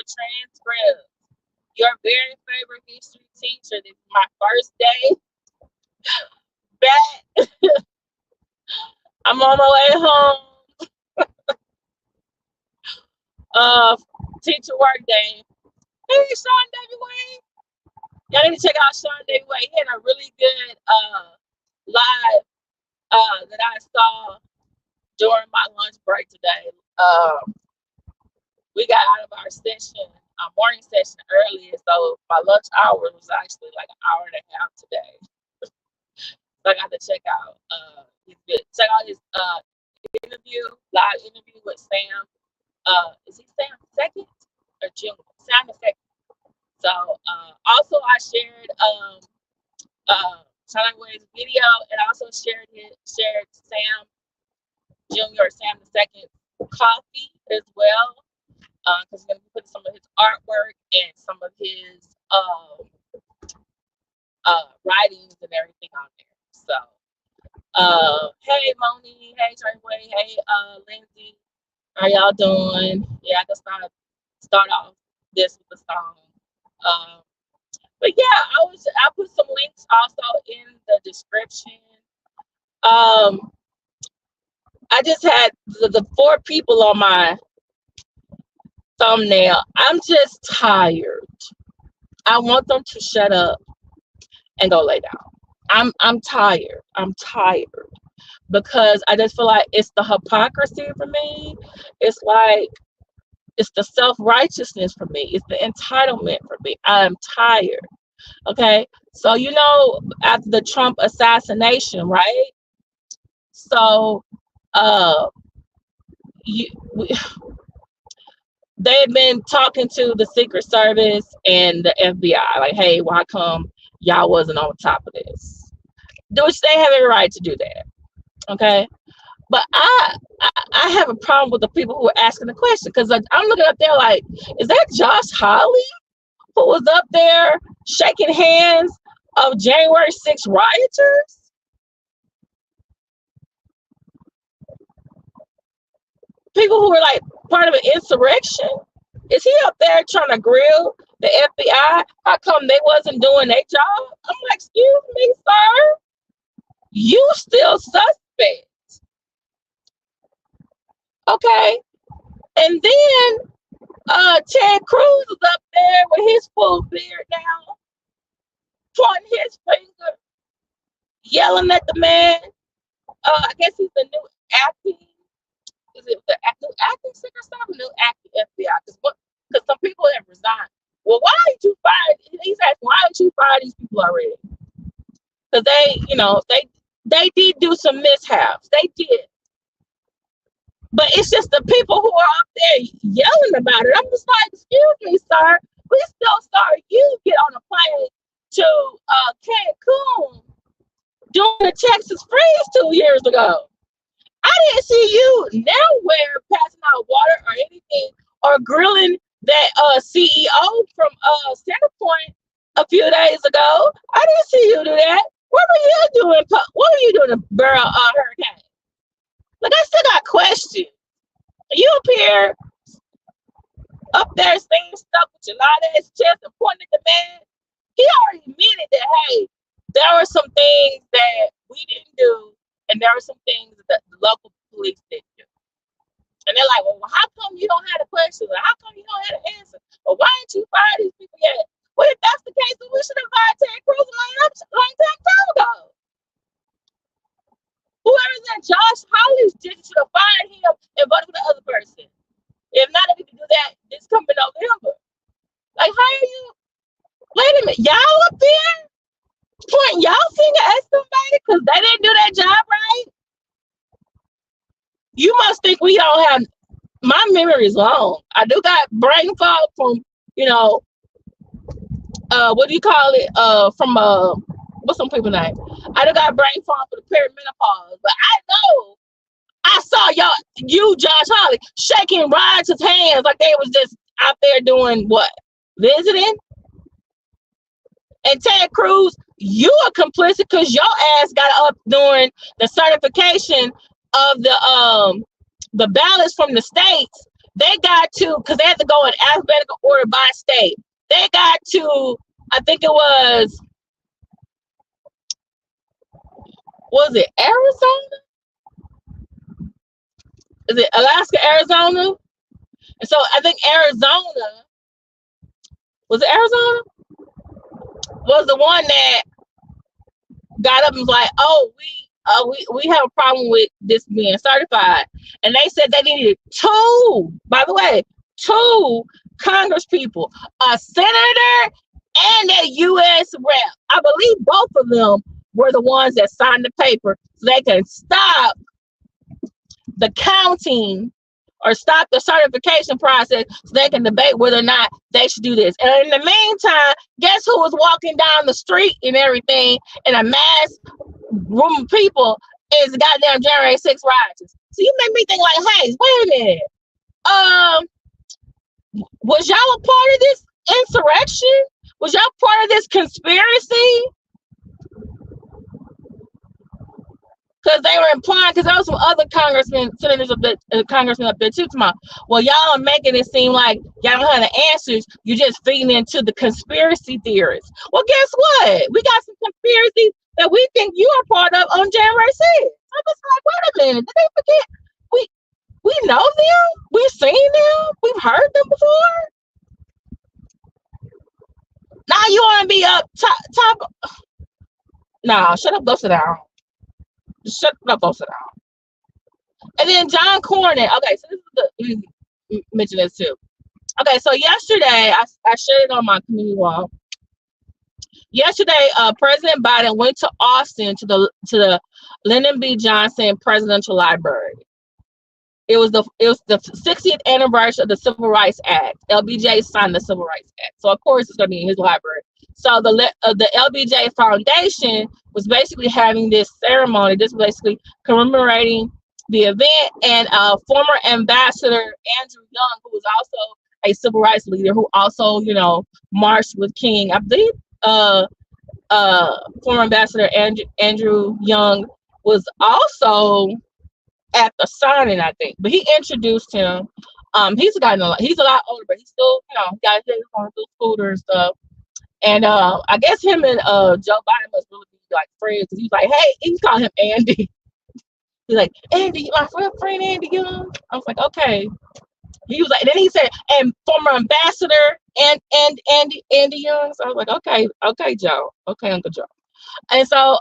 transcripts. Your very favorite history teacher. This is my first day back. I'm on my way home. Teacher work day. Hey, Sean W. Wayne. Y'all need to check out Sean W. Wayne. He had a really good live that I saw during my lunch break today. We got out of our session, our morning session early, so my lunch hour was actually like an hour and a half today. So I got to check out his interview, live interview with Sam. Is he Sam second or Junior? Sam the second. So also I shared Sean Wayne's video, and also shared Sam Junior, Sam the second coffee as well. Because he's gonna be putting some of his artwork and some of his writings and everything on there. So hey Moni, hey Treyway, hey Lindsay, how y'all doing? Yeah, I just start off this with the song. But yeah, I put some links also in the description. I just had the 4 people on my thumbnail. I'm just tired. I want them to shut up and go lay down. I'm tired. I'm tired because I just feel like it's the hypocrisy for me. It's like it's the self-righteousness for me. It's the entitlement for me. I'm tired. Okay. So after the Trump assassination, right? So they've been talking to the Secret Service and the FBI, like, hey, why come y'all wasn't on top of this? Which they have every right to do that. Okay. But I have a problem with the people who are asking the question, because I'm looking up there like, is that Josh Hawley who was up there shaking hands of January 6th rioters? People who were like part of an insurrection? Is he up there trying to grill the FBI? How come they wasn't doing their job? I'm like, excuse me, sir. You still suspect. Okay. And then Ted Cruz is up there with his full beard now, pointing his finger, yelling at the man. I guess he's the new acting. Is it the new acting secretary or new acting FBI? Because some people have resigned. Well, why did you fire? He's asking, why did you fire these people already? Because they did do some mishaps. They did. But it's just the people who are up there yelling about it. I'm just like, excuse me, sir. We still saw you get on a plane to Cancun during the Texas freeze 2 years ago. I didn't see you nowhere passing out water or anything or grilling that CEO from Centerpoint a few days ago. I didn't see you do that. What were you doing? What were you doing to barrel hurricane? Like, I still got questions. You appear up there saying stuff with your loud ass chest and pointing at the man. He already admitted that, hey, there were some things that we didn't do, and there were some things that the local police didn't do. And they're like, well, how come you don't have the questions? Or how come you don't have the answer? Or why didn't you fire these people yet? Well, if that's the case, then we should have fired Ted Cruz a long time ago. Whoever's that Josh Hawley's should have fired him and voted for the other person. If not, if we can do that this coming November. Like, how are you? Wait a minute, y'all up there pointing y'all finger at somebody because they didn't do that job right? You must think we don't have. My memory is long. I do got brain fog from, what do you call it? From what's some people's name? I do got brain fog for the perimenopause, but I know I saw you, Josh Hawley, shaking rioters' hands like they was just out there doing what? Visiting? And Ted Cruz, you are complicit because your ass got up during the certification of the ballots from the states. They got to, because they had to go in alphabetical order by state. They got to, I think it was it Arizona? Is it Alaska, Arizona? And so I think Arizona, was it Arizona? Was the one that got up and was like, oh, we have a problem with this being certified. And they said they needed two Congress people, a senator and a U.S. rep. I believe both of them were the ones that signed the paper so they can stop the counting or stop the certification process so they can debate whether or not they should do this. And in the meantime, guess who was walking down the street and everything in a mass room of people is the goddamn January 6 rioters. So you make me think like, hey, wait a minute. Was y'all a part of this insurrection? Was y'all part of this conspiracy? Because they were implying, because there was some other senators up there too, tomorrow. Well, y'all are making it seem like y'all don't have the answers. You're just feeding into the conspiracy theorists. Well, guess what? We got some conspiracies that we think you are part of on January 6th. I'm just like, wait a minute, did they forget? We know them. We've seen them. We've heard them before. Now you want to be up top? Nah, shut up, go sit down. Shut up, go sit down. And then John Cornyn. Okay, so this is mention this too. Okay, so yesterday I shared it on my community wall. Yesterday, President Biden went to Austin to the Lyndon B. Johnson Presidential Library. It was the 60th anniversary of the Civil Rights Act. LBJ signed the Civil Rights Act, so of course it's going to be in his library. So the LBJ Foundation was basically having this ceremony, just basically commemorating the event, and former Ambassador Andrew Young, who was also a civil rights leader, who also marched with King. I believe former Ambassador Andrew Young was also at the signing, I think, but he introduced him. He's a lot older, but he's still, got his on the scooter and stuff. And I guess him and Joe Biden must really be like friends, because he's like, hey, he called him Andy. He's like, Andy, my friend Andy Young. I was like, okay. He was like, and then he said, and former ambassador and Andy Young. So I was like, okay, Joe, okay, Uncle Joe. And so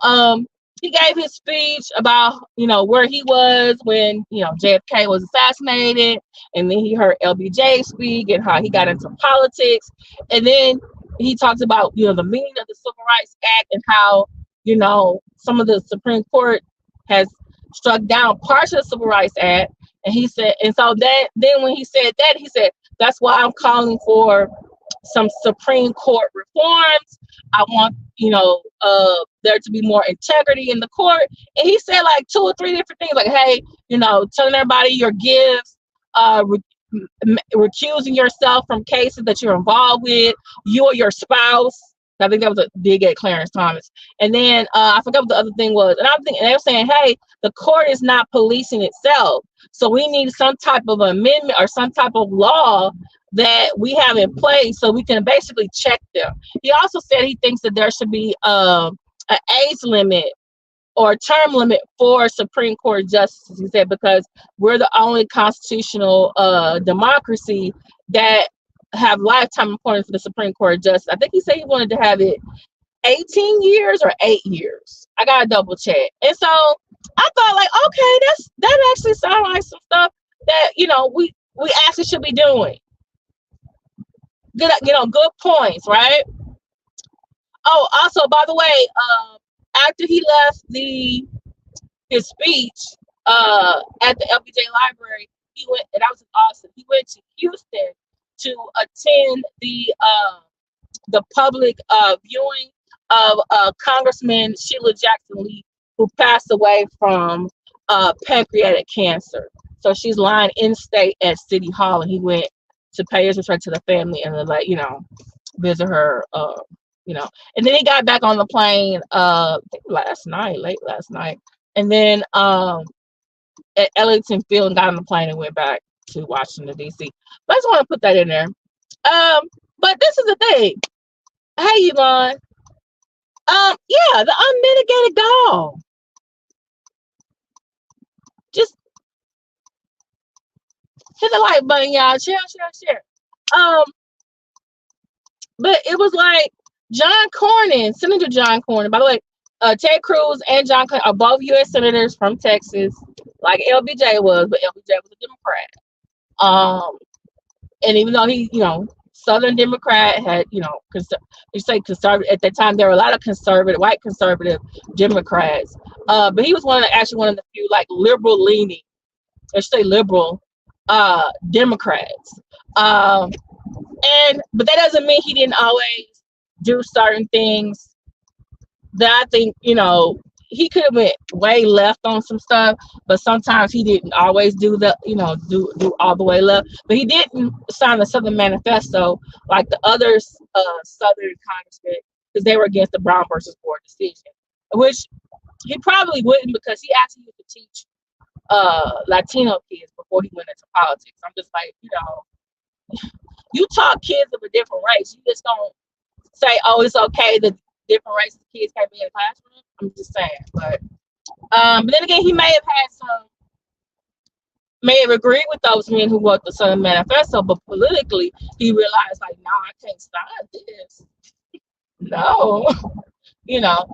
he gave his speech about where he was when JFK was assassinated, and then he heard LBJ speak and how he got into politics, and then he talked about the meaning of the Civil Rights Act and how some of the Supreme Court has struck down parts of the Civil Rights Act. And he said, and so then when he said that, he said, that's why I'm calling for some Supreme Court reforms. I want there to be more integrity in the court. And he said like 2 or 3 different things, like, hey, telling everybody your gifts, recusing yourself from cases that you're involved with, you or your spouse. I think that was a dig at Clarence Thomas. And then I forgot what the other thing was. And I'm thinking, they were saying, hey, the court is not policing itself. So we need some type of amendment or some type of law that we have in place so we can basically check them. He also said he thinks that there should be an age limit or term limit for Supreme Court justices. He said, because we're the only constitutional democracy that have lifetime appointments for the Supreme Court justice. I think he said he wanted to have it 18 years or 8 years. I gotta double check. And so I thought, like, okay, that actually sounds like some stuff that we actually should be doing. Good, good points, right? Oh, also, by the way, after he left his speech at the LBJ Library, he went, and I was in Austin. He went to Houston to attend the public viewing of Congressman Sheila Jackson Lee, who passed away from pancreatic cancer. So she's lying in state at City Hall, and he went to pay his respect to the family and visit her. And then he got back on the plane I think late last night, and then at Ellington Field, and got on the plane and went back to Washington, D.C. But I just want to put that in there. But this is the thing. Hey, Yvonne. Yeah, the unmitigated dog. Just hit the like button, y'all. Share. But it was like John Cornyn, Senator John Cornyn. By the way, Ted Cruz and John Cornyn are both U.S. senators from Texas, like LBJ was, but LBJ was a Democrat. And even though he, Southern Democrat had, you say conservative at that time, there were a lot of white conservative Democrats. But he was one of the few like liberal leaning, let's say liberal Democrats. But that doesn't mean he didn't always do certain things that I think, he could have went way left on some stuff, but sometimes he didn't always do the, do all the way left. But he didn't sign the Southern Manifesto like the other Southern congressmen, because they were against the Brown versus Board decision, which he probably wouldn't, because he actually used to teach Latino kids before he went into politics. I'm just like, you taught kids of a different race. You just don't say, oh, it's okay that different races kids can't be in the classroom. I'm just saying. But then again, he may have agreed with those men who wrote the Southern Manifesto, but politically he realized, like, no, I can't sign this. No.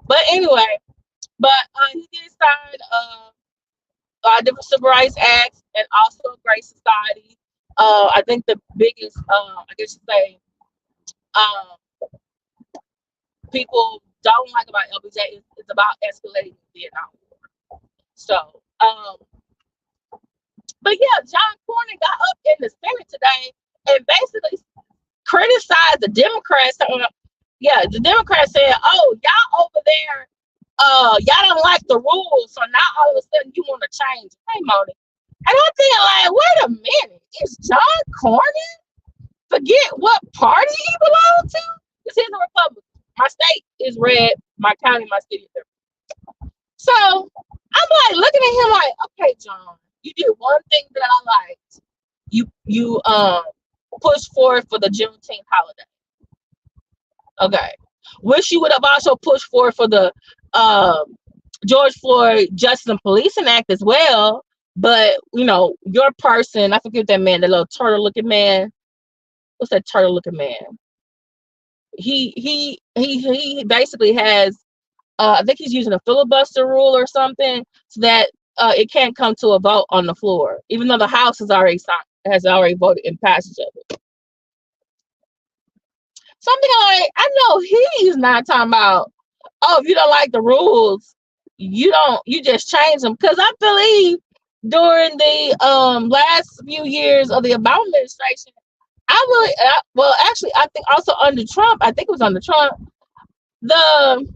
But anyway, he did sign different civil rights acts and also a Great Society. I think the biggest, I guess you say, people don't like about LBJ is about escalating the Vietnam War. So, but yeah, John Cornyn got up in the Senate today and basically criticized the Democrats. The Democrats said, "Oh, y'all over there, y'all don't like the rules, so now all of a sudden you want to change." Hey, Moni. And I'm thinking, like, wait a minute, is John Cornyn forget what party he belonged to? Because he's a Republican. My state is red, my county, my city is red. So I'm like looking at him like, okay, John, you did one thing that I liked. You pushed forward for the Juneteenth holiday. Okay. Wish you would have also pushed forward for the George Floyd Justice and Policing Act as well. But your person, I forget that man, the little turtle looking man. What's that turtle looking man? He basically has I think he's using a filibuster rule or something, so that it can't come to a vote on the floor, even though the House has already voted in passage of it. Something like, I know he's not talking about, oh, if you don't like the rules, you just change them. Because I believe during the last few years of the Obama administration, I think also under Trump, the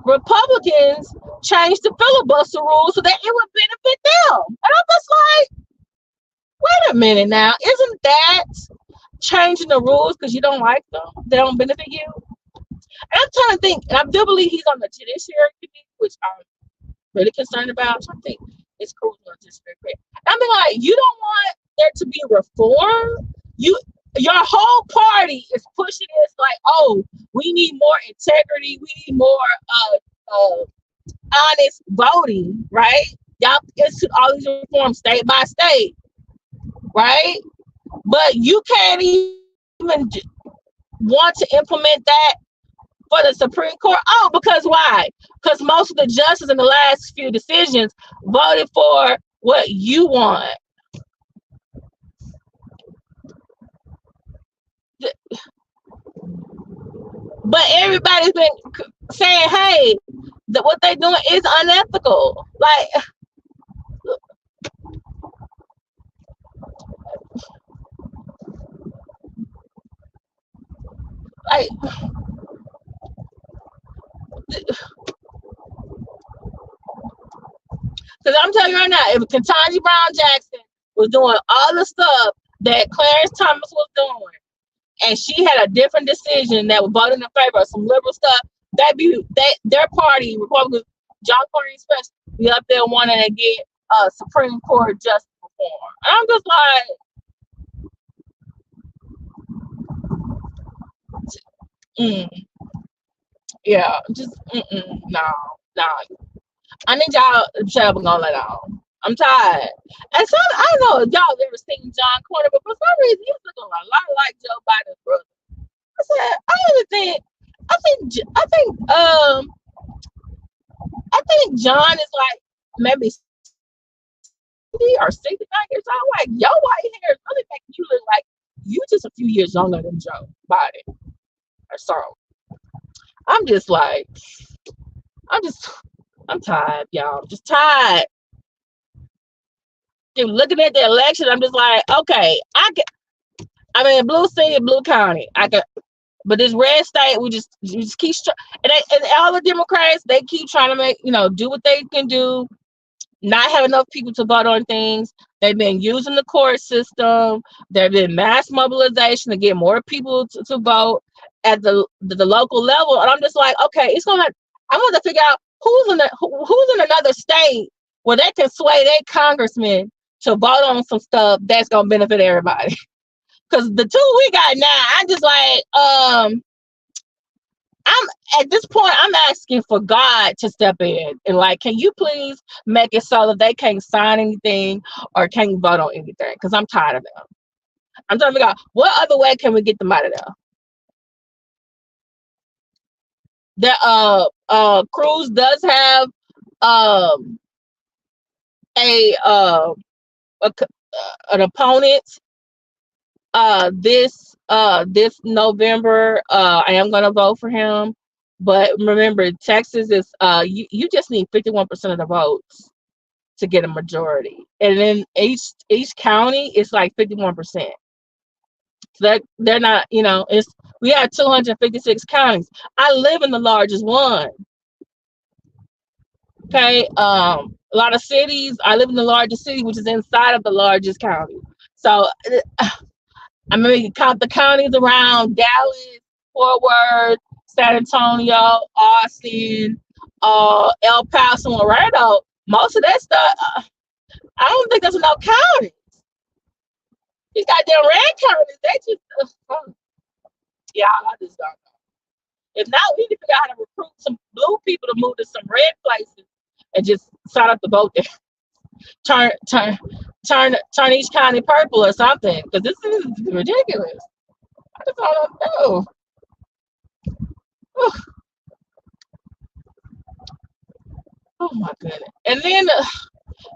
Republicans changed the filibuster rules so that it would benefit them. And I'm just like, wait a minute now, isn't that changing the rules because you don't like them? They don't benefit you? And I'm trying to think, and I do believe he's on the Judiciary Committee, which I'm really concerned about. I'm trying to think, it's Cruz on the Judiciary Committee. I mean, like, you don't want there to be reform. Your whole party is pushing this like, oh, we need more integrity, we need more honest voting, right? Y'all institute all these reforms state by state, right? But you can't even want to implement that for the Supreme Court. Oh, because why? Because most of the justices in the last few decisions voted for what you want. But everybody's been saying, hey, that what they're doing is unethical. Like, because I'm telling you right now, if Ketanji Brown Jackson was doing all the stuff that Clarence Thomas was doing, and she had a different decision that was voting in favor of some liberal stuff, their party, Republicans, John Cornyn especially, be up there wanting to get Supreme Court justice reform. I'm just like, yeah, just no, no. I need y'all to shut up and go let on. I'm tired. And so I don't know if y'all ever seen John Cornyn, but for some reason he's looking a lot like Joe Biden's brother. I said, I really think, I think, I think, I think John is like maybe 60 or 69 years old. Like your white hair is really making you look like you just a few years younger than Joe Biden or so. I'm just like, I'm tired, y'all. I'm just tired. Looking at the election, I'm just like, okay, I mean, blue city, blue county, I can, but this red state, we just keep, and all the Democrats, they keep trying to make, do what they can do, not have enough people to vote on things. They've been using the court system. There've been mass mobilization to get more people to vote at the local level. And I'm just like, okay, I'm going to figure out who's in another state where they can sway their congressman to vote on some stuff that's going to benefit everybody. Because the two we got now, I'm just like, I'm at this point, I'm asking for God to step in and like, can you please make it so that they can't sign anything or can't vote on anything? Because I'm tired of them. I'm trying to figure out what other way can we get them out of there. That Cruz does have an opponent this November. I am gonna vote for him, but remember, Texas is you just need 51% of the votes to get a majority, and then each county is like 51%. So they're not, it's we have 256 counties. I live in the largest one. Okay, a lot of cities. I live in the largest city, which is inside of the largest county. So I mean, you count the counties around Dallas, Fort Worth, San Antonio, Austin, El Paso, and Laredo. Most of that stuff, I don't think there's enough counties. These goddamn red counties, they just, yeah, I just don't know. If not, we need to figure out how to recruit some blue people to move to some red places and just sign up to vote there. Turn each county purple or something, because this is ridiculous. I just don't know. Oh my goodness. And then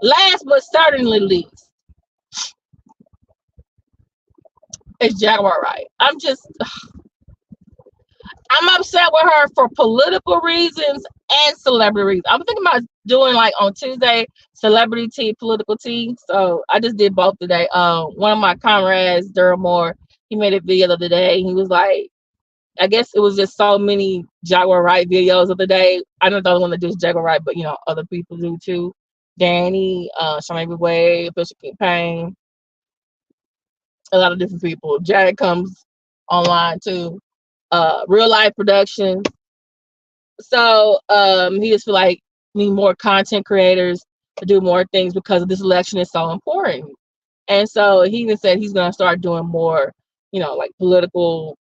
last but certainly least is Jaguar Wright. I'm upset with her for political reasons and celebrity reasons. I'm thinking about doing like on Tuesday celebrity tea, political tea. So I just did both today. One of my comrades, Daryl Moore, he made a video the other day. He was like, I guess it was just so many Jaguar Wright videos of the day. I don't know the one that does Jaguar Wright, but other people do too. Danny, Shanae Way, Official Campaign, a lot of different people. Jag comes online too. Real life production. So he just feel like we need more content creators to do more things because this election is so important. And so he even said he's gonna start doing more, like political,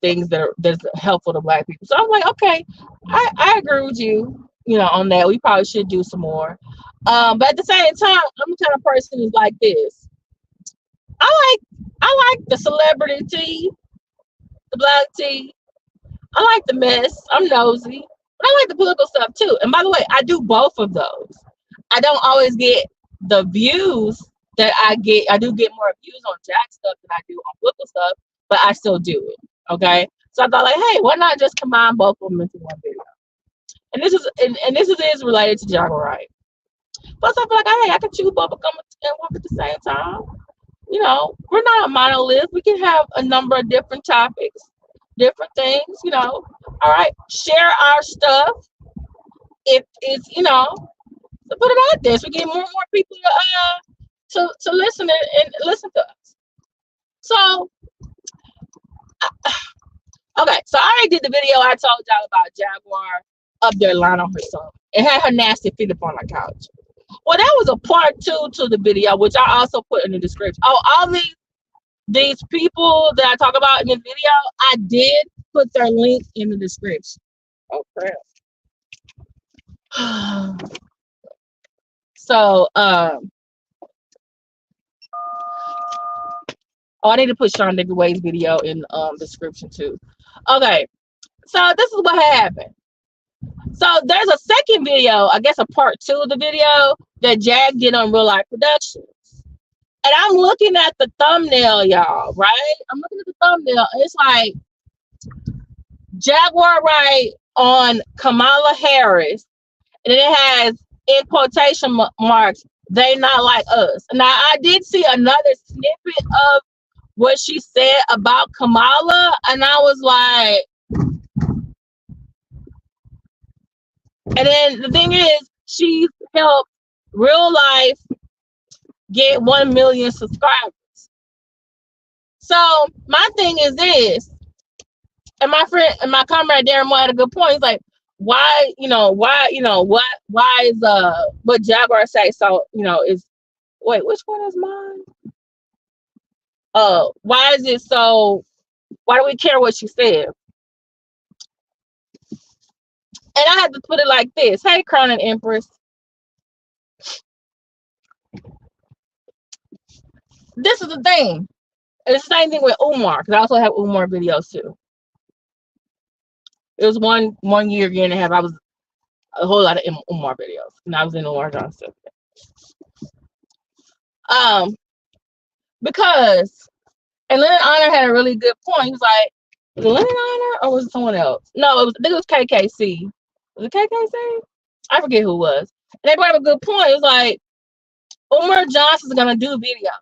things that's helpful to Black people. So I'm like, okay, I agree with you, on that. We probably should do some more. But at the same time, I'm the kind of person who's like this. I like the celebrity tea, the Black tea. I like the mess. I'm nosy. But I like the political stuff too. And by the way, I do both of those. I don't always get the views that I get. I do get more views on Jack stuff than I do on political stuff, but I still do it. Okay. So I thought like, hey, why not just combine both of them into one video? And this is related to Jaguar Wright. Plus I feel like hey, I can chew bubble gum and walk at the same time. We're not a monolith. We can have a number of different topics, different things, All right. Share our stuff. If it's, to put it out there so we get more and more people to listen and listen to us. So okay, so I already did the video I told y'all about Jaguar up there lying on her son. It had her nasty feet up on the couch. Well, that was a part 2 to the video, which I also put in the description. Oh, all these people that I talk about in the video, I did put their links in the description. Oh crap. So I need to put Sean David Wade's video in description too. Okay, so this is what happened. So there's a second video, I guess a part 2 of the video that Jag did on Real Life Productions. And I'm looking at the thumbnail, y'all, right? I'm looking at the thumbnail, and it's like Jaguar Wright on Kamala Harris, and it has in quotation marks, they not like us. Now, I did see another snippet of what she said about Kamala, and I was like, and then the thing is, she helped Real Life get 1 million subscribers. So my thing is this, and my friend and my comrade Darren Moore had a good point. He's like, why is what Jaguar say? So is wait, which one is mine? Why is it so? Why do we care what she said? And I had to put it like this. Hey, Cornyn Empress. This is the thing. It's the same thing with Umar, because I also have Umar videos too. It was one year and a half. I was a whole lot of Umar videos, and I was in Umar Johnson. Because and Lennon Honor had a really good point. He was like, was it Lennon Honor or was it someone else? No, I think it was KKC. Was it KKC? I forget who it was. And they brought up a good point. It was like, Umar Johnson's gonna do videos,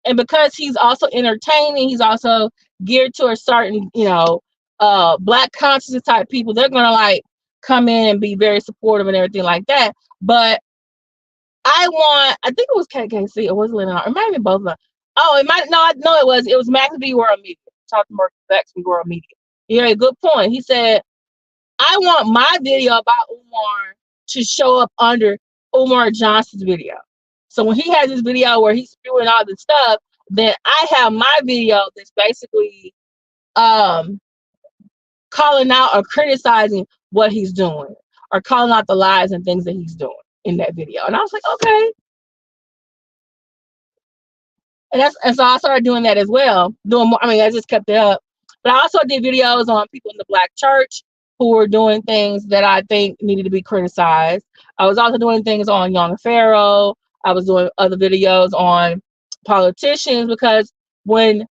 and because he's also entertaining, he's also geared to a certain, Black consciousness type people. They're gonna like come in and be very supportive and everything like that. But I think it was KKC or was it Lennon? Or it might have been both of them. Oh, it might. No, I know it was. It was Max B World Media. Talk to Max B World Media. Yeah, a good point. He said, I want my video about Umar to show up under Umar Johnson's video. So when he has this video where he's spewing all this stuff, then I have my video that's basically calling out or criticizing what he's doing, or calling out the lies and things that he's doing in that video. And I was like, okay. And so I started doing that as well. Doing more. I mean, I just kept it up. But I also did videos on people in the Black church who were doing things that I think needed to be criticized. I was also doing things on Young Pharaoh. I was doing other videos on politicians, because when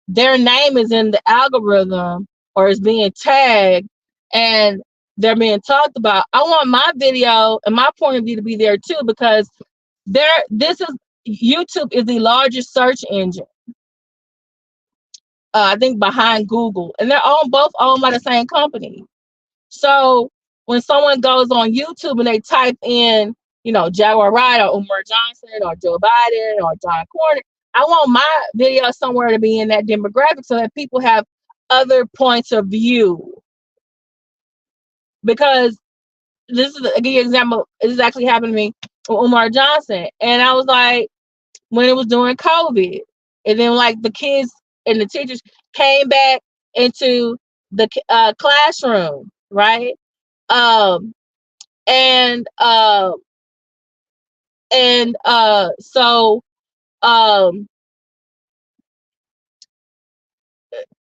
their name is in the algorithm or is being tagged and they're being talked about, I want my video and my point of view to be there too, because YouTube is the largest search engine, I think, behind Google, and they're both owned by the same company. So when someone goes on YouTube and they type in, Jaguar Wright or Umar Johnson or Joe Biden or John Cornyn, I want my video somewhere to be in that demographic so that people have other points of view. Because this is a good example. This is actually happened to me with Umar Johnson, and I was like, when it was during COVID, and then like the kids and the teachers came back into the classroom, right? So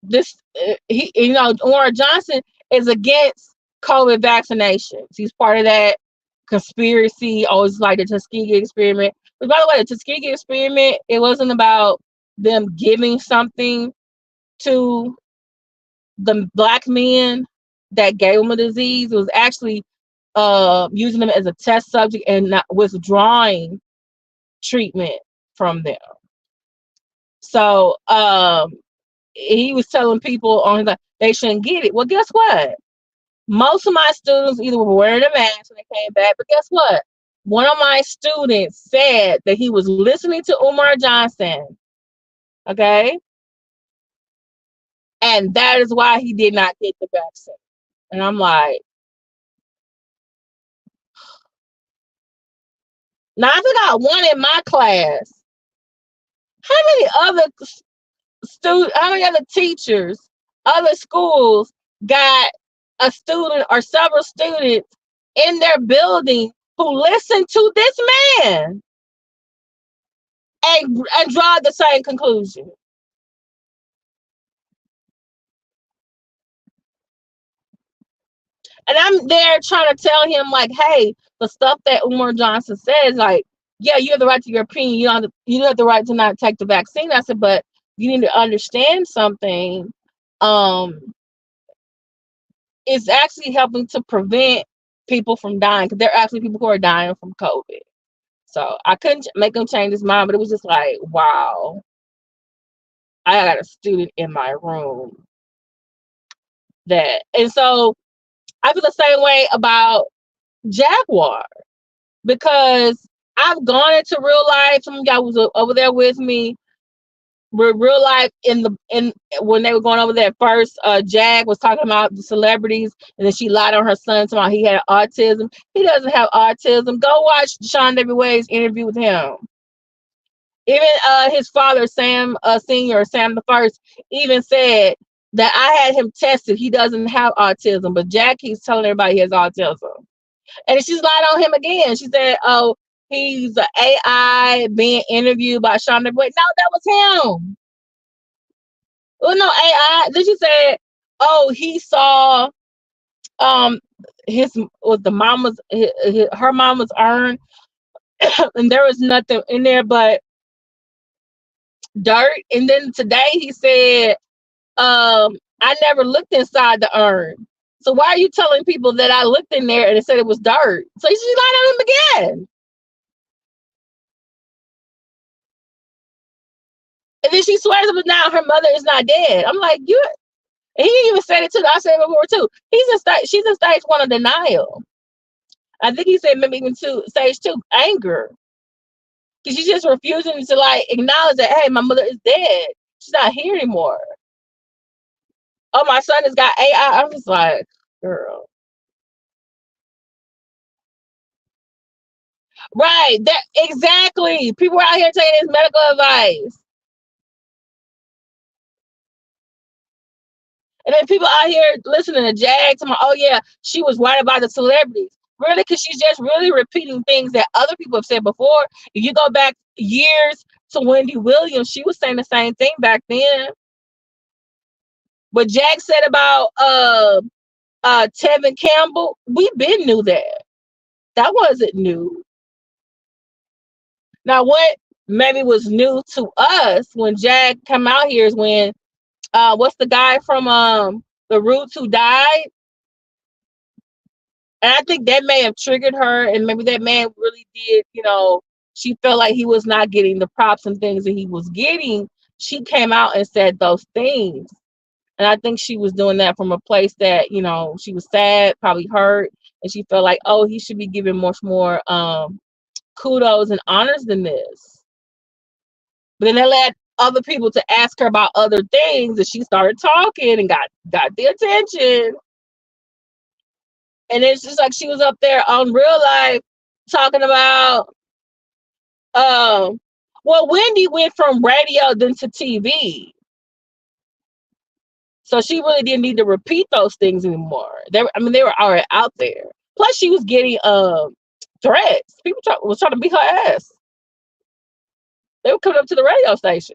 this Umar Johnson is against COVID vaccinations. He's part of that conspiracy, always like the Tuskegee experiment. But by the way, the Tuskegee experiment, it wasn't about them giving something to the Black men that gave them a disease. It was actually using them as a test subject and not withdrawing treatment from them. So he was telling people on that they shouldn't get it. Well, guess what? Most of my students either were wearing a mask when they came back, but guess what? One of my students said that he was listening to Umar Johnson, okay? And that is why he did not get the vaccine. And I'm like, Now I think I got one in my class. How many other how many other teachers, other schools got a student or several students in their building who listen to this man and draw the same conclusion? And I'm there trying to tell him, like, hey, the stuff that Umar Johnson says, like, yeah, you have the right to your opinion. You have the right to not take the vaccine. I said, but you need to understand something. It's actually helping to prevent people from dying, because there are actually people who are dying from COVID. So I couldn't make him change his mind, but it was just like, wow, I got a student in my room and so I feel the same way about Jaguar, because I've gone into real life. Some of y'all was over there with me. Real life in when they were going over there first, Jag was talking about the celebrities, and then she lied on her son about he had autism. He doesn't have autism. Go watch Sean W. Wade's interview with him. Even his father, Sam Senior, Sam the First, even said that I had him tested. He doesn't have autism, but Jag keeps telling everybody he has autism. And she's lied on him again. She said, oh, he's an AI being interviewed by Sean W. Wade. No, that was him. Well, no, AI. Then she said, oh, he saw her mama's urn, and there was nothing in there but dirt. And then today he said, I never looked inside the urn. So why are you telling people that I looked in there and it said it was dirt? So she lied on him again. And then she swears up and down her mother is not dead. I'm like, you. And he even said it too. I said it before too. She's in stage 1 of denial. I think he said maybe even stage 2, anger. Because she's just refusing to like acknowledge that, hey, my mother is dead. She's not here anymore. Oh, my son has got AI. I'm just like, girl. Right. That exactly. People are out here taking this medical advice. And then people out here listening to Jag talking, oh yeah, she was right about the celebrities. Really? Because she's just really repeating things that other people have said before. If you go back years to Wendy Williams, she was saying the same thing back then. What Jag said about Tevin Campbell, we been knew that. That wasn't new. Now, what maybe was new to us when Jag come out here is when what's the guy from the Roots who died? And I think that may have triggered her, and maybe that man really did, she felt like he was not getting the props and things that he was getting. She came out and said those things. And I think she was doing that from a place that, she was sad, probably hurt, and she felt like, oh, he should be given much more kudos and honors than this. But then they led other people to ask her about other things, and she started talking and got the attention. And it's just like she was up there on Real Life talking about, well, Wendy went from radio then to TV. So she really didn't need to repeat those things anymore. They were already out there. Plus, she was getting threats. People was trying to beat her ass. They were coming up to the radio station.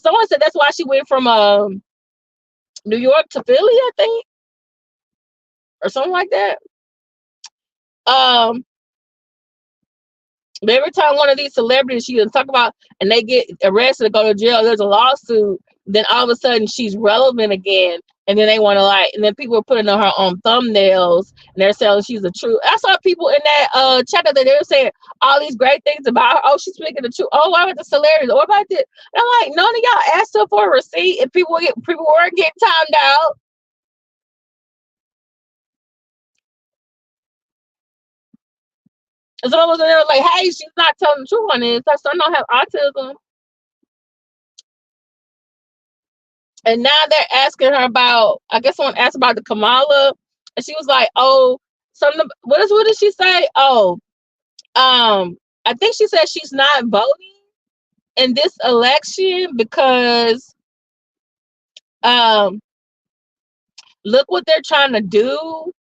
Someone said that's why she went from New York to Philly, I think, or something like that. But every time one of these celebrities she doesn't talk about and they get arrested or go to jail, there's a lawsuit, then all of a sudden she's relevant again. And then they want to and then people are putting on her on thumbnails and they're saying she's the truth. I saw people in that chat that they were saying all these great things about her. Oh, she's speaking the truth. Oh, why about the celebrities? What about this? And I'm like, none of y'all asked her for a receipt and people weren't getting timed out. And someone was in there like, hey, she's not telling the truth on this. Her son don't have autism. And now they're asking her about, I guess someone asked about the Kamala, and she was like, oh, what did she say? Oh, I think she said she's not voting in this election because um look what they're trying to do.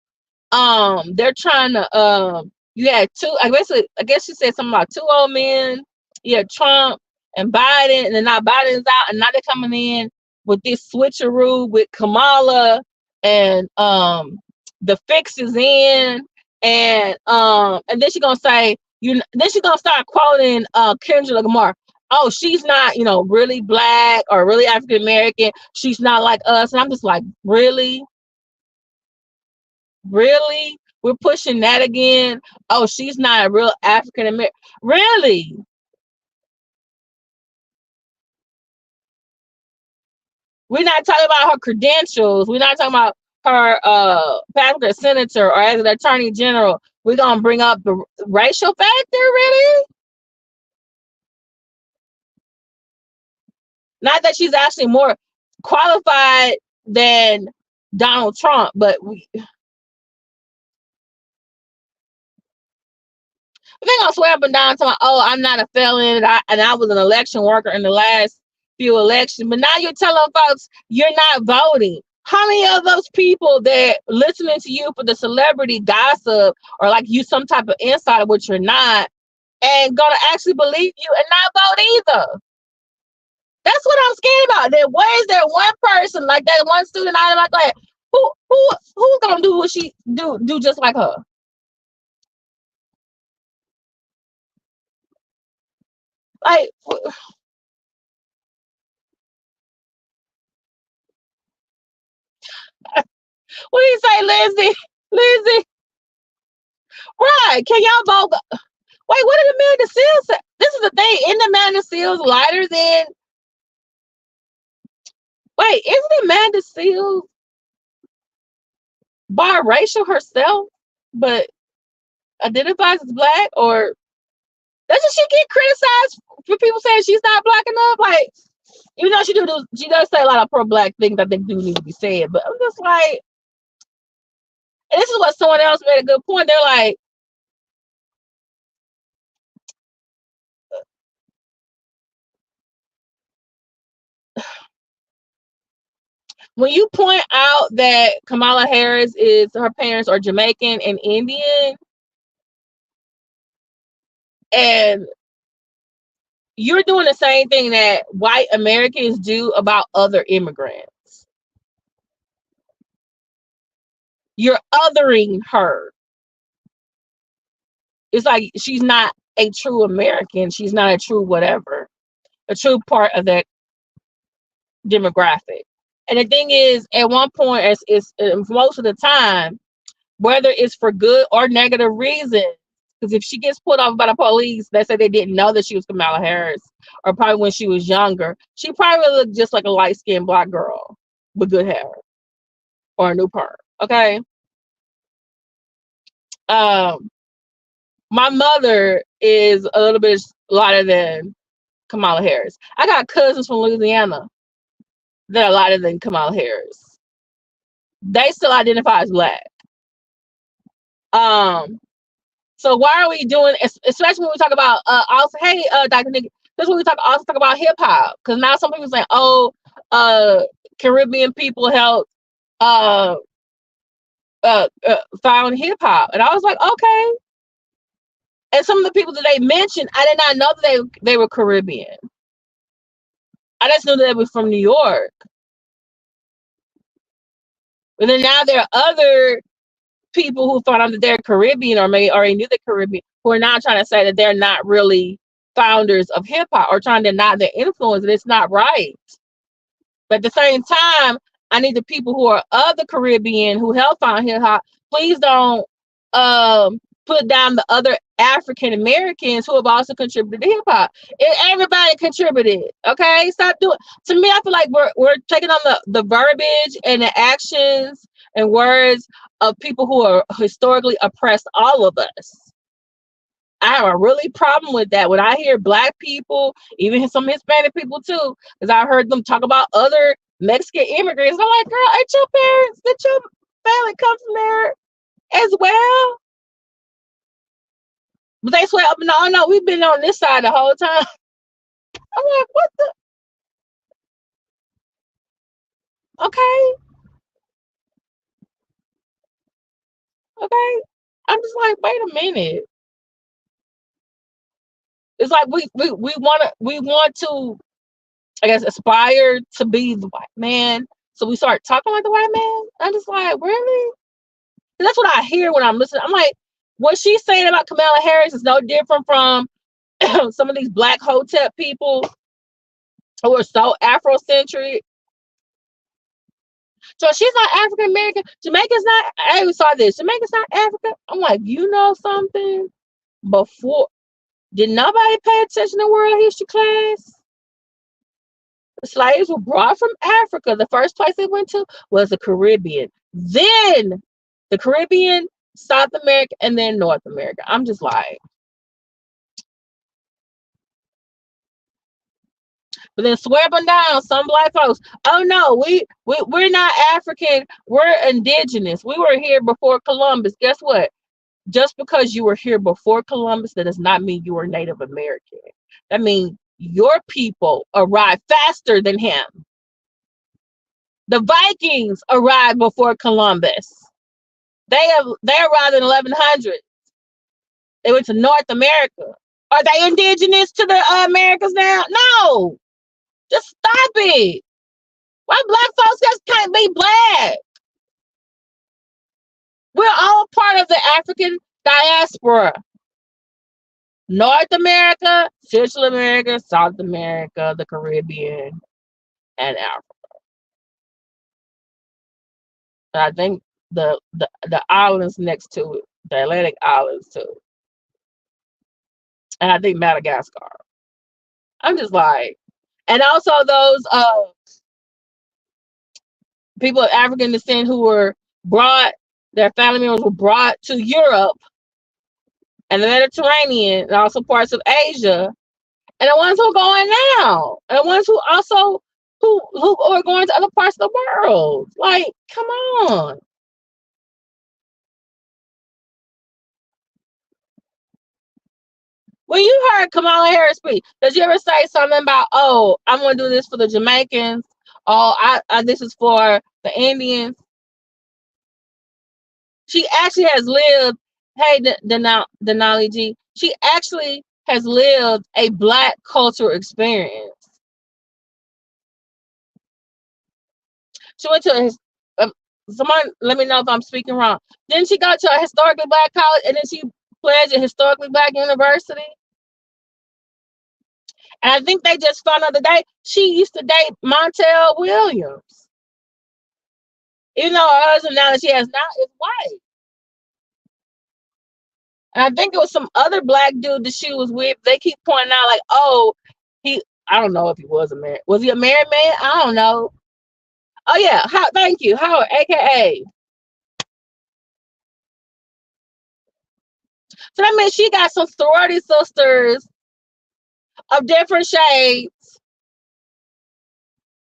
They're trying to you had I guess she said something about two old men. Yeah, Trump and Biden, and then now Biden's out, and now they're coming in with this switcheroo with Kamala, and the fix is in, and then she's gonna say then she's gonna start quoting Kendrick Lamar. Oh, she's not, really black or really African American. She's not like us. And I'm just like, really? Really? We're pushing that again? Oh, she's not a real African American. Really? We're not talking about her credentials. We're not talking about her past as a senator or as an attorney general. We're gonna bring up the racial factor, really? Not that she's actually more qualified than Donald Trump, but they're gonna swear up and down to oh, I'm not a felon, and I was an election worker in the last few elections. But now you're telling folks you're not voting. How many of those people that listening to you for the celebrity gossip or like you some type of insider, which you're not, and gonna actually believe you and not vote either? That's what I'm scared about. Then where is there one person like that one student out of my class who's gonna do what she do just like her? Like, what do you say, Lindsay? Lindsay, right? Can y'all vote? Wait, what did Amanda Seals say? This is the thing. Isn't Amanda Seals lighter than? Wait, isn't Amanda Seals biracial herself, but identifies as black? Or doesn't she get criticized for people saying she's not black enough? Like, even though she does say a lot of pro-black things that they do need to be said. But I'm just like, and this is what someone else made a good point. They're like, when you point out that Kamala Harris is her parents are Jamaican and Indian, and you're doing the same thing that white Americans do about other immigrants. You're othering her. It's like she's not a true American. She's not a true whatever, a true part of that demographic. And the thing is, at one point, it's most of the time, whether it's for good or negative reasons, because if she gets pulled off by the police, they say they didn't know that she was Kamala Harris, or probably when she was younger, she probably looked just like a light-skinned black girl with good hair or a new perm. Okay. My mother is a little bit lighter than Kamala Harris. I got cousins from Louisiana that are lighter than Kamala Harris. They still identify as black. So why are we doing, especially when we talk about also, hey, Dr. Nick, this is when we also talk about hip hop, because now some people say, oh, Caribbean people helped found hip hop, and I was like, okay. And some of the people that they mentioned, I did not know that they were Caribbean. I just knew that they were from New York. But then now there are other people who found out that they're Caribbean or maybe already knew the Caribbean who are now trying to say that they're not really founders of hip hop or trying to deny their influence, and it's not right. But at the same time, I need the people who are of the Caribbean who helped found hip hop. Please don't put down the other African Americans who have also contributed to hip hop. Everybody contributed. Okay, stop doing. To me, I feel like we're taking on the verbiage and the actions and words of people who are historically oppressed all of us. I have a really problem with that when I hear black people, even some Hispanic people too, because I heard them talk about other Mexican immigrants. I'm like, girl, ain't your parents, did your family come from there as well? But they swear, no, we've been on this side the whole time. I'm like, what the? Okay, okay. I'm just like, wait a minute. It's like we want to, I guess, aspire to be the white man. So we start talking like the white man. I'm just like, really? And that's what I hear when I'm listening. I'm like, what she's saying about Kamala Harris is no different from some of these black hotep people who are so Afrocentric. So she's not African American. Jamaica's not. I even saw this. Jamaica's not African. I'm like, you know something? Before, did nobody pay attention to world history class? The slaves were brought from Africa. The first place they went to was the Caribbean. Then the Caribbean, South America, and then North America. I'm just like, but then swear up and down, some black folks, oh no, we're not African, we're indigenous. We were here before Columbus. Guess what? Just because you were here before Columbus, that does not mean you were Native American. That means your people arrived faster than him. The Vikings arrived before Columbus. They arrived in 1100. They went to North America. Are they indigenous to the Americas now? No. Just stop it. Why black folks just can't be black? We're all part of the African diaspora. North America, Central America, South America, the Caribbean, and Africa. And I think the islands next to it, the Atlantic islands too. And I think Madagascar. I'm just like, and also those people of African descent who were brought, their family members were brought to Europe and the Mediterranean and also parts of Asia, and the ones who are going now, and the ones who also who are going to other parts of the world. Like, come on. When you heard Kamala Harris speak, did you ever say something about, oh, I'm going to do this for the Jamaicans? Oh, this is for the Indians? She actually has lived, hey, Denali G, she actually has lived a black cultural experience. She went to someone, let me know if I'm speaking wrong. Didn't she go to a historically black college and then she pledged a historically black university? And I think they just found out today she used to date Montel Williams. Even though her husband now that she has now is white. And I think it was some other black dude that she was with. They keep pointing out like, oh, I don't know if he was a married. Was he a married man? I don't know. Oh yeah, thank you, Howard, aka. So that means she got some sorority sisters of different shades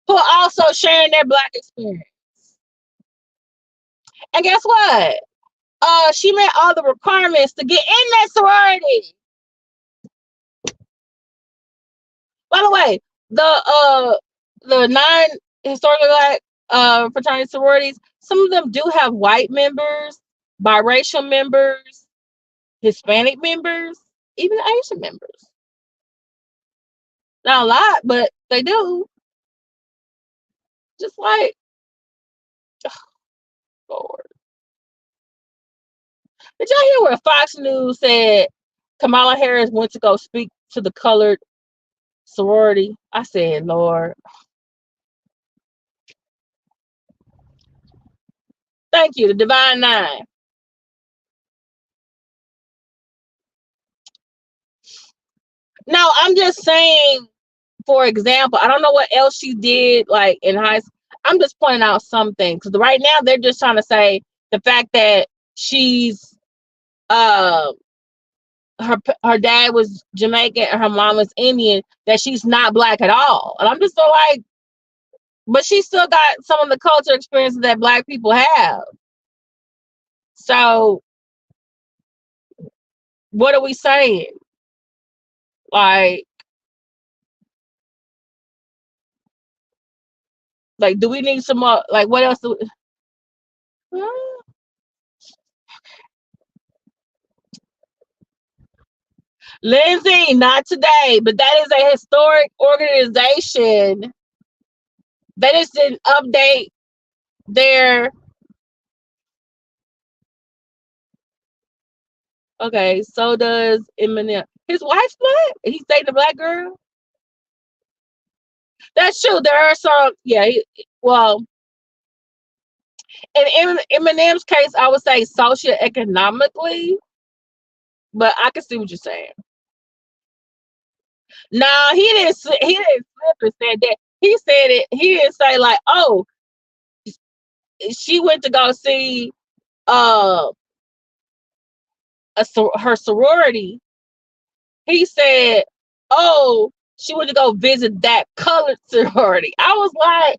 who are also sharing their black experience. And guess what? She met all the requirements to get in that sorority. By the way, the 9 historically black fraternity sororities, some of them do have white members, biracial members, Hispanic members, even Asian members. Not a lot, but they do. Just like, oh, Lord. Did y'all hear where Fox News said Kamala Harris went to go speak to the colored sorority? I said, Lord. Thank you, the Divine Nine. No, I'm just saying, for example, I don't know what else she did like in high school. I'm just pointing out some things. Because right now they're just trying to say the fact that she's her dad was Jamaican and her mom was Indian, that she's not black at all. And I'm just so like, but she still got some of the culture experiences that black people have. So what are we saying? Like, do we need some more? Like, what else? Lindsay, not today, but that is a historic organization. They just didn't update their. Okay, so does Eminem. His wife's black? He's dating a black girl? That's true. There are some, yeah. Well, in Eminem's case, I would say socioeconomically, but I can see what you're saying. No, he didn't. He didn't slip and said that. He said it. He didn't say like, "Oh, she went to go see uh her sorority." He said, "Oh, she went to go visit that colored sorority." I was like,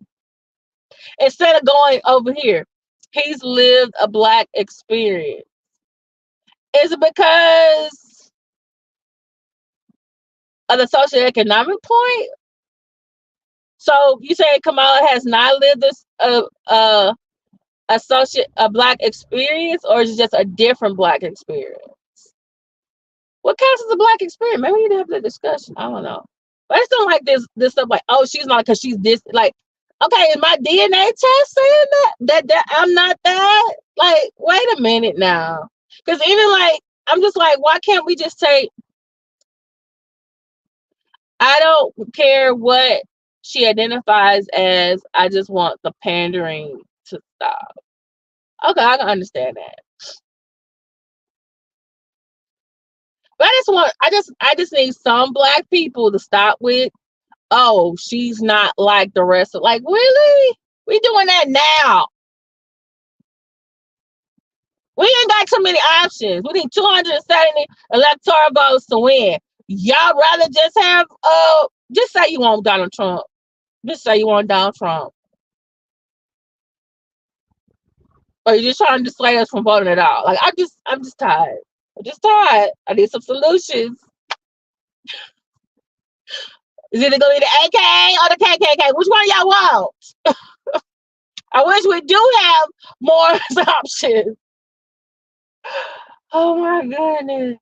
instead of going over here, he's lived a black experience. Is it because of the socioeconomic point? So you say Kamala has not lived this a black experience, or is it just a different black experience? What counts as a black experience? Maybe we need to have the discussion. I don't know. But I just don't like this stuff like, oh, she's not because she's this. Like, okay, is my DNA test saying that I'm not that? Like, wait a minute now. Because even like, I'm just like, why can't we just say, I don't care what she identifies as, I just want the pandering to stop. Okay, I can understand that. But I just need some black people to stop with, oh, she's not like the rest of, like, really? We doing that now. We ain't got too many options. We need 270 electoral votes to win. Y'all rather just have just say you want Donald Trump. Just say you want Donald Trump. Or you just trying to dissuade us from voting at all. Like, I'm just tired. I'm just tired. I need some solutions. Is it gonna be the AK or the KKK? Which one y'all want? I wish we do have more options. Oh my goodness.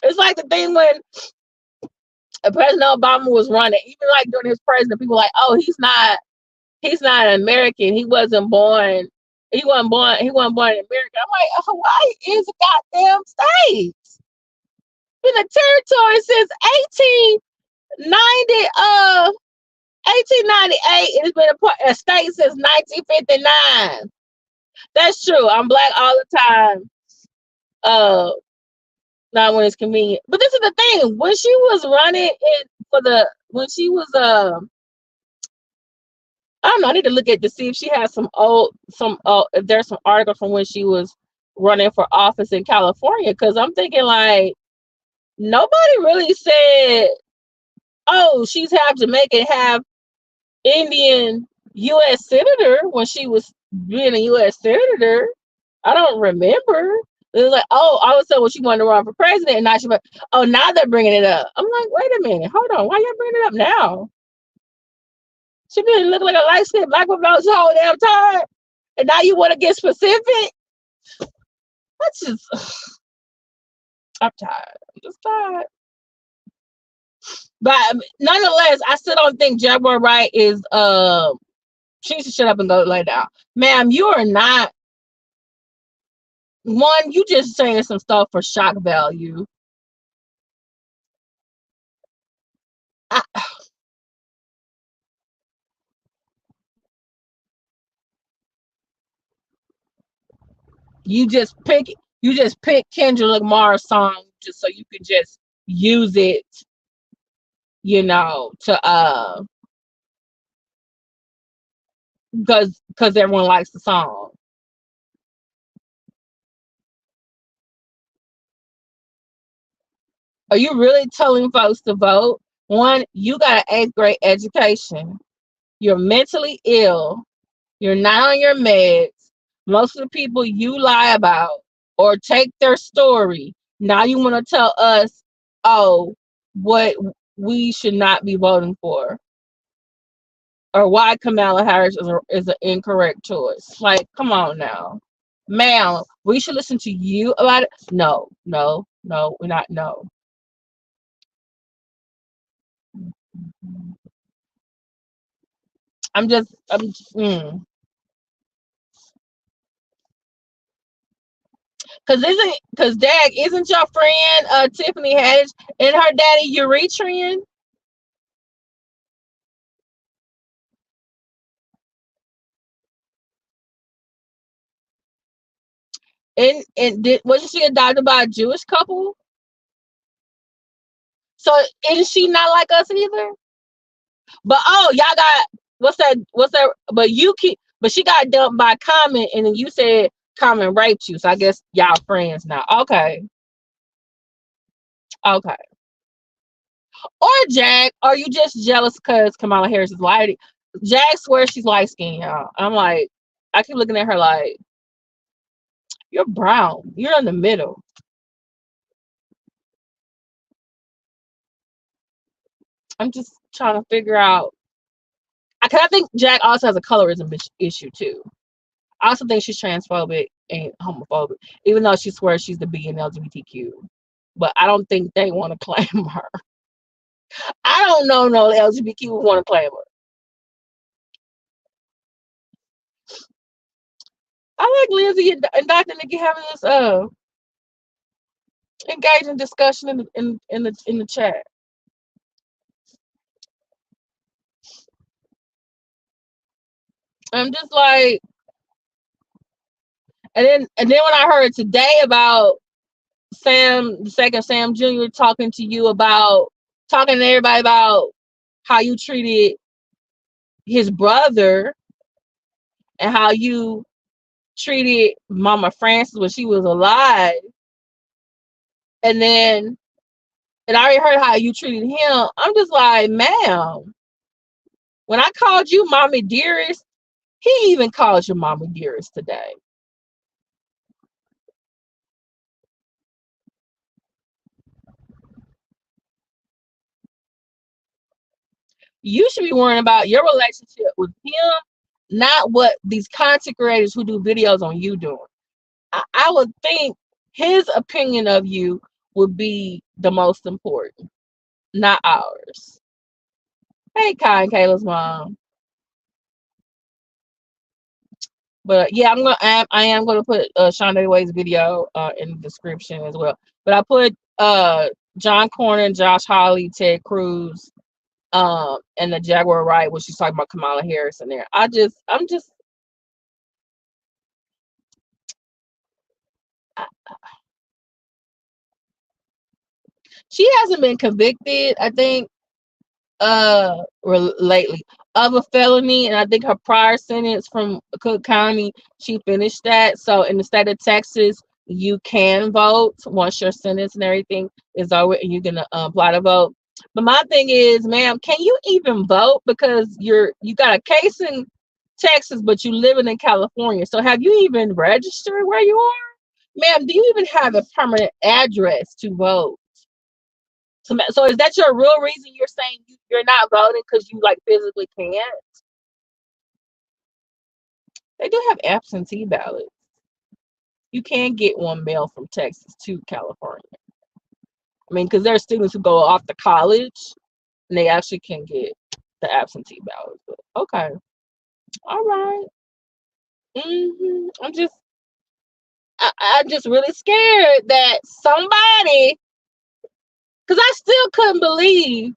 It's like the thing when President Obama was running, even like during his presidency, people were like, oh, he's not an American. He wasn't born in America. I'm like, Hawaii is a goddamn state. Been a territory since 1898. It's been a state since 1959. That's true. I'm black all the time. Not when it's convenient. But this is the thing. When she was running when she was I don't know, I need to look at to see if she has if there's some article from when she was running for office in California. Because I'm thinking like nobody really said, oh, she's half Jamaican, half Indian U.S. senator when she was being a U.S. senator. I don't remember. It was like, oh, all of a sudden when she wanted to run for president, and now now they're bringing it up. I'm like, wait a minute, hold on, why y'all bringing it up now? She didn't look like a light-skinned black woman the whole damn time, and now you want to get specific? That's just, I'm tired. I'm just tired. But nonetheless, I still don't think Jaguar Wright is she should shut up and go lay down. Ma'am, you are not. One, you just saying some stuff for shock value. You just pick Kendrick Lamar's song just so you could just use it, to because everyone likes the song. Are you really telling folks to vote? One, you got an 8th grade education. You're mentally ill. You're not on your meds. Most of the people you lie about or take their story. Now you want to tell us, oh, what we should not be voting for, or why Kamala Harris is an incorrect choice. Like, come on now, ma'am. We should listen to you about it. No, no, no, we're not. No. Cause Dag, isn't your friend Tiffany Haddish and her daddy Euretrian? Wasn't she adopted by a Jewish couple? So is she not like us either? But oh, y'all got what's that? But she got dumped by Common, and then you said Common raped you. So I guess y'all friends now. Okay. Okay. Or Jack, are you just jealous because Kamala Harris is light? Jack swears she's light skinned, y'all. I'm like, I keep looking at her like, you're brown. You're in the middle. I'm just trying to figure out. I think Jack also has a colorism issue too. I also think she's transphobic and homophobic, even though she swears she's the B in LGBTQ. But I don't think they want to claim her. I don't know no LGBTQ who want to claim her. I like Lindsay and Dr. Nikki having this engaging discussion in the chat. I'm just like, and then when I heard today about Sam, the second Sam Jr. talking to everybody about how you treated his brother and how you treated Mama Frances when she was alive, and I already heard how you treated him. I'm just like, ma'am, when I called you Mommy Dearest, he even calls you Mommy Dearest today. You should be worrying about your relationship with him, not what these content creators who do videos on you doing. I would think his opinion of you would be the most important, not ours. Hey, Kai and Kayla's mom. But yeah, I am gonna put Shonda Wade's video in the description as well. But I put John Cornyn, Josh Hawley, Ted Cruz, and the Jaguar Wright, which she's talking about Kamala Harris in there. I'm just she hasn't been convicted, I think, lately of a felony, and I think her prior sentence from Cook County, she finished that. So in the state of Texas, you can vote once your sentence and everything is over, and you're gonna apply to vote. But my thing is, ma'am, can you even vote because you got a case in Texas, but you living in California? So have you even registered where you are, ma'am? Do you even have a permanent address to vote? So is that your real reason you're saying you're not voting because you like physically can't? They do have absentee ballots. You can get one mail from Texas to California. I mean, because there are students who go off to college and they actually can get the absentee ballots. But okay, all right. I'm just really scared that somebody, because I still couldn't believe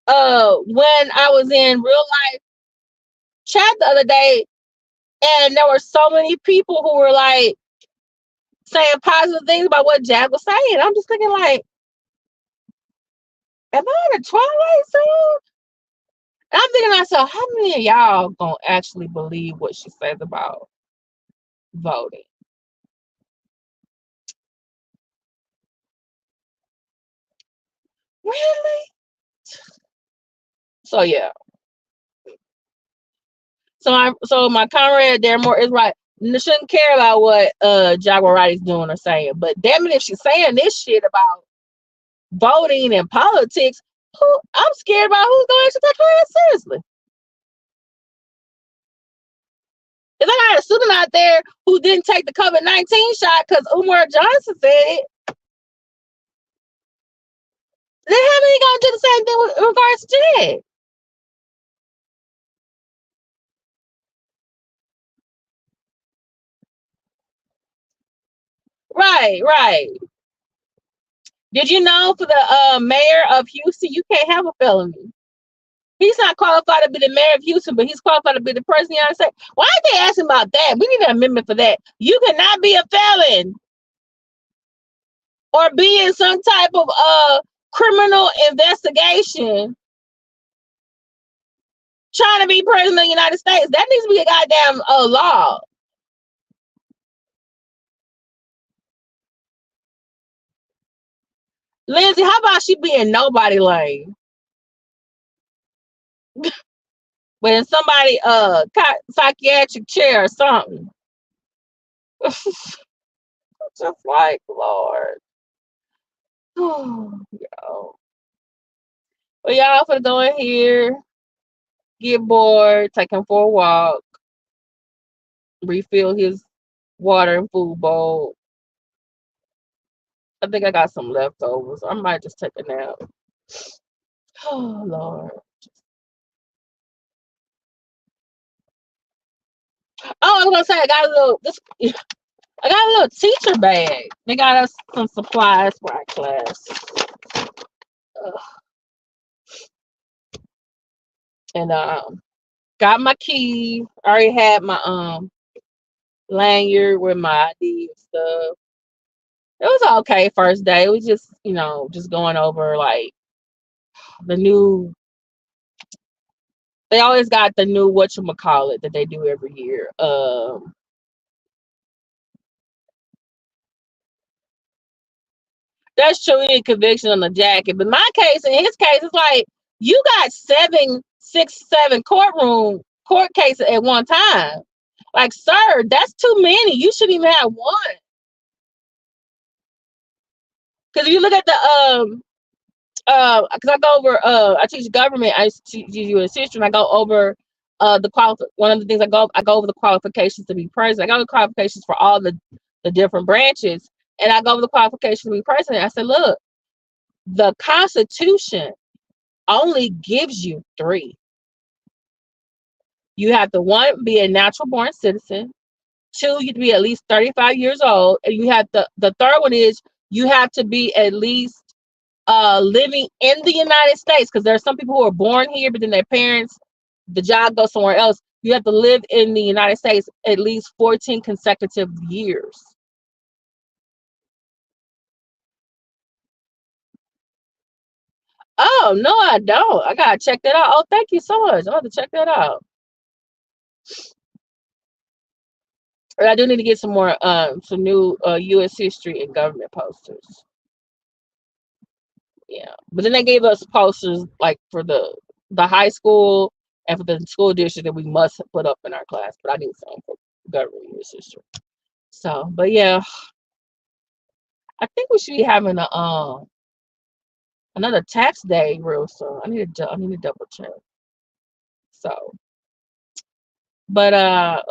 when I was in real life chat the other day, and there were so many people who were like saying positive things about what Jack was saying. I'm just thinking like, am I in a Twilight Zone? And I'm thinking to myself, how many of y'all gonna actually believe what she says about voting? Really? So yeah. So my comrade Darren Moore is right. shouldn't care about what Jaguar Wright is doing or saying. But damn it, if she's saying this shit about voting and politics, I'm scared about who's going to take her ass seriously. If I got a student out there who didn't take the COVID-19 shot because Umar Johnson said it, then how many gonna do the same thing with regards to that? Right, right. Did you know for the mayor of Houston, you can't have a felony? He's not qualified to be the mayor of Houston, but he's qualified to be the president of the United States. Why aren't they asking about that? We need an amendment for that. You cannot be a felon or be in some type of criminal investigation trying to be president of the United States. That needs to be a goddamn law. Lindsay, how about she be in nobody lane? But in somebody psychiatric chair or something. Just like Lord. Yo. Well, y'all for go in here, get bored, take him for a walk, refill his water and food bowl. I think I got some leftovers. I might just take a nap. Oh Lord. Oh, I was gonna say I got a little teacher bag. They got us some supplies for our class. And got my key. Already had my lanyard with my ID and stuff. It was okay first day. It was just, just going over like the new. They always got the new whatchamacallit that they do every year. That's true. We need conviction on the jacket, but in his case, it's like you got 7 court cases at one time. Like, sir, that's too many. You shouldn't even have one. Because if you look at the because I go over I teach government. I teach you a history, and I go over one of the things I go over the qualifications to be president. I go over the qualifications for all the different branches, and I go over the qualifications to be president. I said, look, the Constitution only gives you 3. You have to, 1, be a natural born citizen. 2, you have to be at least 35 years old, and you have the third one is you have to be at least living in the United States, because there are some people who are born here, but then their parents, the job goes somewhere else. You have to live in the United States at least 14 consecutive years. Oh, no, I don't. I gotta check that out. Oh, thank you so much. I'll have to check that out. But I do need to get some more some new US history and government posters. Yeah. But then they gave us posters like for the high school and for the school district that we must put up in our class. But I need some for government US history. So, but yeah, I think we should be having another tax day real soon. I need to double check. So, but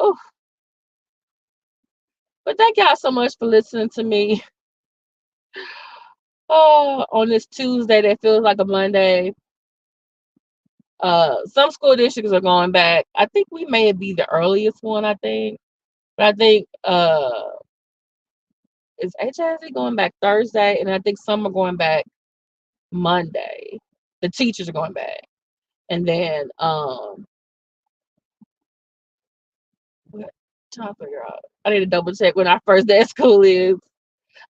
but thank y'all so much for listening to me. On this Tuesday that feels like a Monday. Some school districts are going back. I think we may be the earliest one, I think. But I think is HISD going back Thursday, and I think some are going back Monday. The teachers are going back. And then what time figure out? I need to double check when our first day of school is.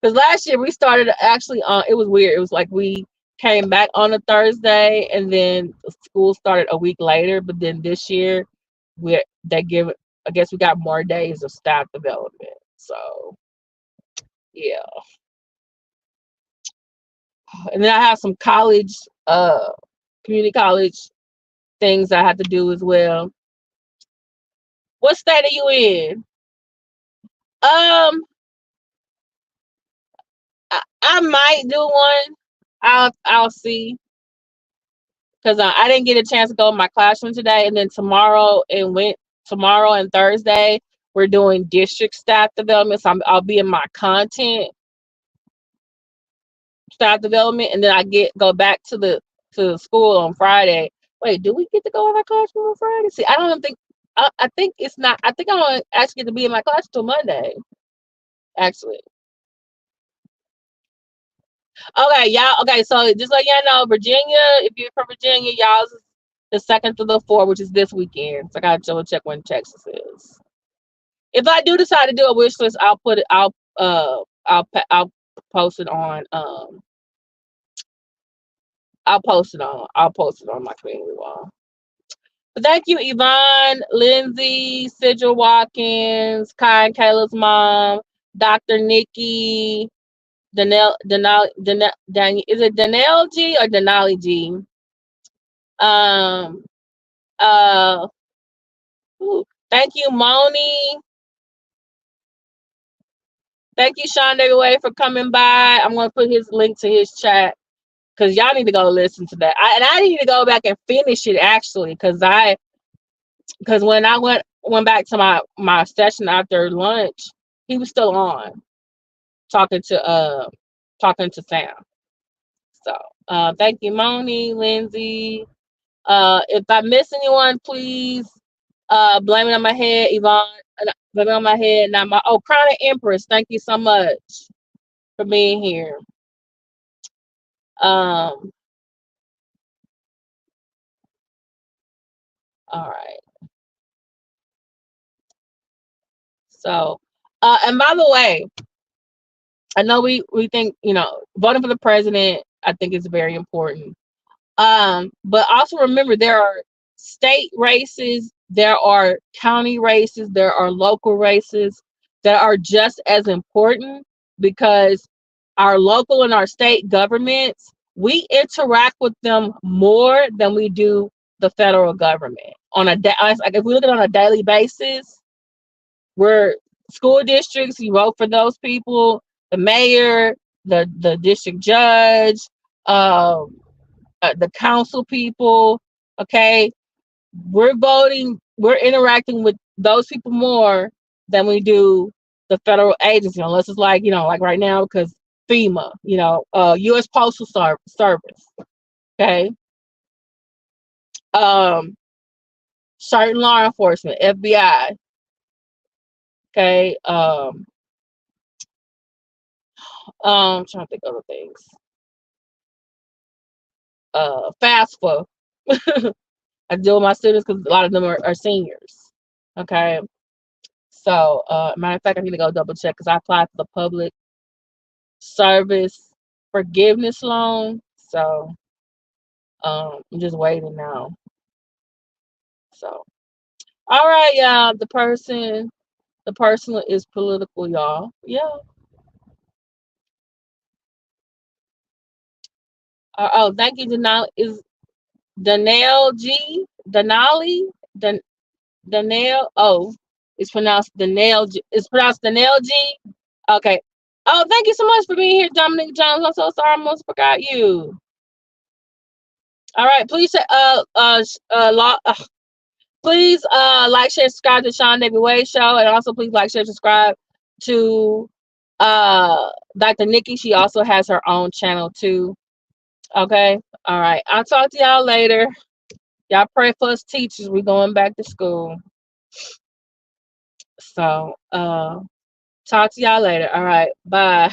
Because last year we started actually it was weird. It was like we came back on a Thursday, and then school started a week later. But then this year I guess we got more days of staff development. So yeah. And then I have some college, community college things I have to do as well. What state are you in? Um, I might do one. I'll see, because I didn't get a chance to go in my classroom today, and then tomorrow and Thursday we're doing district staff development. So I'll be in my content staff development, and then go back to the school on Friday. Wait, do we get to go in our classroom on Friday? See, I don't even think. I think it's not. I think I don't actually get to be in my class till Monday. Actually, okay, y'all. Okay, so just like y'all know, Virginia. If you're from Virginia, y'all's is the 2nd through the 4th, which is this weekend. So I gotta double check when Texas is. If I do decide to do a wish list, I'll put it. I'll post it on. I'll post it on my community wall. But thank you, Yvonne, Lindsay, Sigil Watkins, Kai and Kayla's mom, Dr. Nikki, is it Danelle G or Denali G? Um, uh, thank you, Moni. Thank you, Sean Way, for coming by. I'm going to put his link to his chat because y'all need to go listen to that. I need to go back and finish it actually because when I went back to my session after lunch, he was still on talking to Sam. So thank you, Moni, Lindsay. If I miss anyone, please blame it on my head, Yvonne. Blame it on my head, not my Crown Empress. Thank you so much for being here. All right. So, and by the way, I know we think voting for the president. I think is very important. But also remember there are state races, there are county races, there are local races that are just as important because our local and our state governments, we interact with them more than we do the federal government on like if we look at it on a daily basis. We're school districts, you vote for those people, the mayor, the district judge, the council people. Okay, we're interacting with those people more than we do the federal agency, unless it's like like right now because FEMA, U.S. Postal Service. Okay, certain law enforcement, FBI. Okay, I'm trying to think of other things. FAFSA. I deal with my students because a lot of them are seniors. Okay. So, matter of fact, I need to go double check because I applied for the public service forgiveness loan. So, I'm just waiting now. So, all right, y'all. The person is political, y'all. Yeah. Thank you, Denali. Is Danelle G? Denali? Danelle? Oh, it's pronounced Danelle. It's pronounced Danelle G. Okay. Oh, thank you so much for being here, Dominic Jones. I'm so sorry, I almost forgot you. All right, please please like, share, subscribe to Sean David Way Show, and also please like, share, subscribe to Dr. Nikki. She also has her own channel too. Okay. All right. I'll talk to y'all later. Y'all pray for us teachers. We're going back to school. So talk to y'all later. All right. Bye.